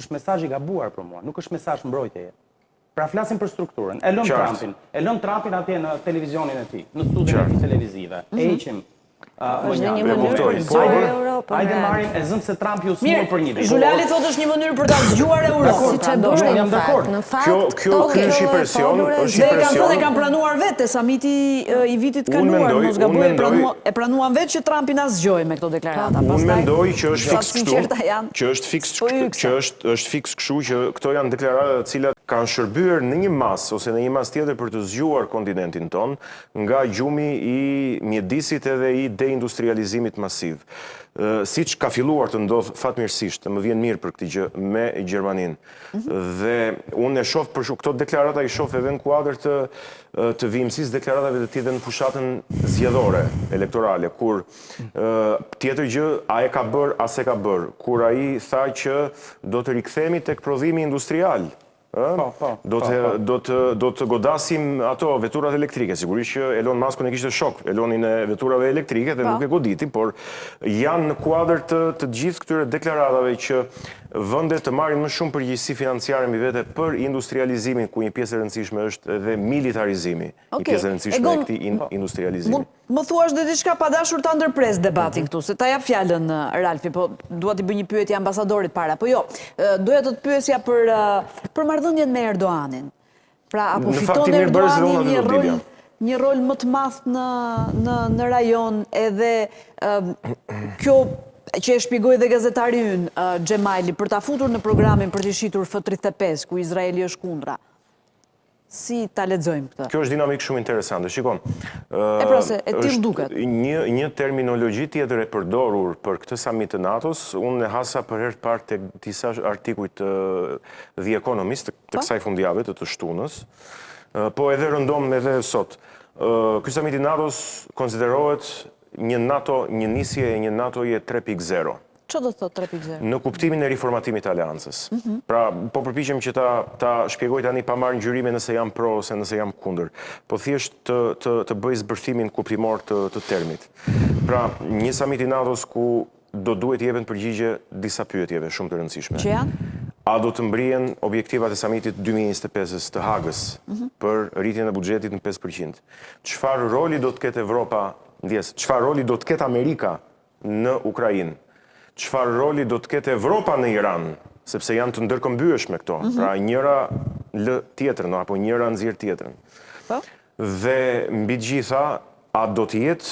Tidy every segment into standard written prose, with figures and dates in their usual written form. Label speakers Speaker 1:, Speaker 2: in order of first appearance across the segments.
Speaker 1: është mesazh I gabuar për mua, nuk është mesazh mbrojtjeje. Pra flasim për strukturën. E lëm Trumpin atje në televizionin e tij, në studion e tij televizive. E heqim.
Speaker 2: Është një mënyrë për zgjuar Europën.
Speaker 1: Hajde marrim e zëm se Trump ju smur për një vit.
Speaker 3: Zhulali thotë është një mënyrë për ta zgjuar Europën.
Speaker 2: Siç e bëri jam dakord. Në fakt,
Speaker 4: kjo është një presion,
Speaker 3: dhe kanë pranuar vetë samiti I vitit kaluar, mos gaboj, e pranuan vetë që Trumpi na zgjoi me këto deklarata.
Speaker 4: Unë mendoj që është fiks kështu që këto janë deklarata të cilat kanë shërbyer në një mas ose në një mas tjetër për të zgjuar kontinentin ton nga gjumi I mjedisit edhe I deindustrializimit masiv. Siç ka filluar të ndodh fatmirësisht, më vjen mirë për këtë gjë me Gjermaninë. Dhe unë e shoh për këto deklarata I shoh edhe në kuadër të vimësisë deklaratave të tij në fushatën zgjedhore elektorale, kur tjetër gjë a e ka bër as e ka bër, kur ai tha që do të rikthehemi tek prodhimi industrial. Do të godasim ato veturat elektrike. Sigurisht që Elon Musk e kishte shok Elonin e veturave elektrike dhe nuk e goditi, por janë në kuadër të gjithë këtyre deklaratave që vendet të marrin më shumë përgjegjësi financiare mbi vete për industrializimin, ku një pjesë e rëndësishme është edhe militarizimi, një pjesë e rëndësishme e këtij industrializimi.
Speaker 3: Më thuash dhe diçka pa dashur ta ndërpres debatin këtu, se ta jap fjalën Ralfi, po dua t'i bëj një pyetje ambasadorit para. Po jo, doja të pyesja për marrëdhënien me Erdoanin. Pra apo fiton Erdoani një rol më të madh në rajon, edhe kjo që e shpjegoi dhe gazetari ynë Xhemaili për ta futur në programin për të shitur F-35 ku Izraeli është kundra. Si ta lexojmë këtë?
Speaker 4: Kjo është dinamikë shumë interesante. Shikon.
Speaker 3: Pra se e tillë duket.
Speaker 4: Një terminologji tjetër e përdorur për këtë samit të NATO-s, unë e hasa për herë të parë tek disa artikujt të The Economist të kësaj fundjavë të shtunës, po edhe rëndom edhe sot. Ky samit I NATO-s konsiderohet një nisje e një NATO-je 3.0.
Speaker 3: Ço do të thotë 3.0?
Speaker 4: Në kuptimin e riformatimit të aleancës. Pra, po përpiqem që ta shpjegoj tani pa marrë ngjyrime nëse jam pro ose nëse jam kundër. Po thjesht të bëj zbërthimin kuptimor të termit. Pra, një samit I NATO-s ku do duhet jepen përgjigje disa pyetjeve shumë të rëndësishme.
Speaker 3: Që janë?
Speaker 4: A do të mbrihen objektivat e samitit 2025 të Hagës për rritjen e buxhetit në 5%? Çfarë roli do të ketë Evropa çfarë roli do të ketë Amerika në Ukrainë? Çfarë roli do të ketë Evropa në Iran? Sepse janë të ndërkëmbyeshme këto. Pra njëra lë tjetrën, apo njëra nxjerr tjetrën. Dhe mbi të gjitha, a do të jetë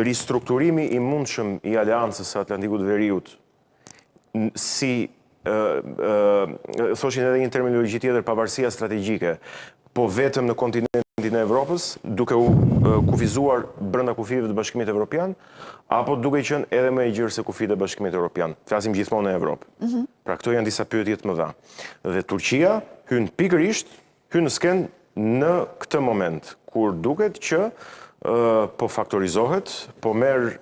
Speaker 4: ristrukturimi I mundshëm I aleancës së Atlantikut të Veriut, si thoshin edhe një terminologji tjetër, pavarësia strategjike, po vetëm në kontinentin e Evropës, duke u kufizuar brenda kufive të Bashkimit Evropian, apo duke qenë edhe më e gjerë se kufit e Bashkimit Evropian. Flasim gjithmonë në Evropë. Pra këto janë disa pyetje të mëdha. Dhe Turqia hyn në sken në këtë moment, kur duket që po faktorizohet, po merr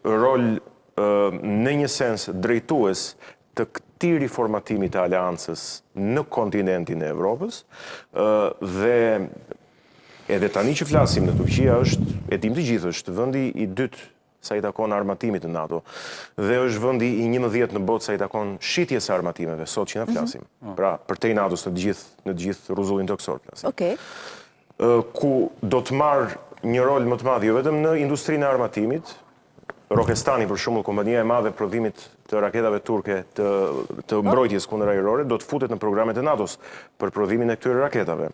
Speaker 4: rol në një sens drejtues të këtij riformatimi të aleancës në kontinentin e Evropës, dhe edhe tani që flasim në Turqia është, e dim të gjithë, është vendi I dytë sa I takon armatimit të NATO, dhe është vendi I 11 në botë sa I takon shitjes së armatimeve, sot që na flasim. Pra, përtej NATO-s në të gjithë rrezullin toksor flasim. Ku do të marrë një rol më të madh jo vetëm në industrinë e armatimit, Roketani, për shembull, kompania e madhe prodhimit të raketave turke të mbrojtjes kundër ajrore, do të futet në programet e NATO-s për prodhimin e këtyre raketave.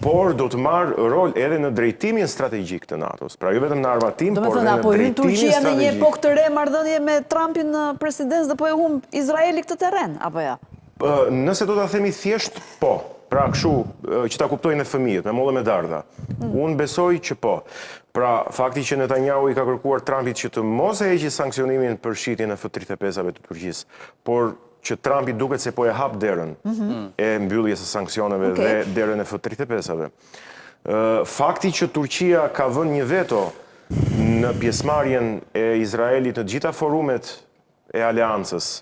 Speaker 4: Por do të marrë rol edhe në drejtimin strategjik të NATO-s. Pra jo vetëm në armatim, por edhe në drejtimin strategjik.
Speaker 3: Turqia në një epokë të re marrëdhënie me Trumpin në presidencë dhe po e humb Izraeli këtë terren, apo ja?
Speaker 4: Nëse do ta themi thjesht, po. Pra kështu që ta kuptojnë e fëmijët, me mollë me dardha. Unë besoj që po. Pra, fakti që Netanyahu I ka kërkuar Trumpit që të mos e heqë sanksionimin për shitjen e F-35-ave të Turqisë, por që Trumpi duket se po e hap derën e mbylljes së sanksioneve dhe derën e F-35-ave. Fakti që Turqia ka vënë një veto në pjesëmarrjen e Izraelit në gjitha forumet e aleancës,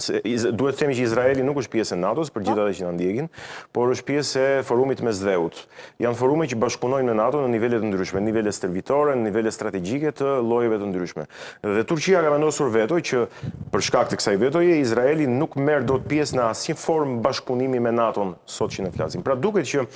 Speaker 4: duhet të themi që Izraeli nuk është pjesë e NATO-s, për gjithë ata që na ndjekin, por është pjesë e forumit mes dheut. Janë forume që bashkëpunojnë me NATO në nivele të ndryshme, në nivele servitore, në nivele strategjike të llojeve të ndryshme. Dhe Turqia ka vendosur veto që për shkak të kësaj vetoje Izraeli nuk merr dot pjesë në asnjë formë bashkëpunimi me NATO-n sot që ne flasim. Pra duket që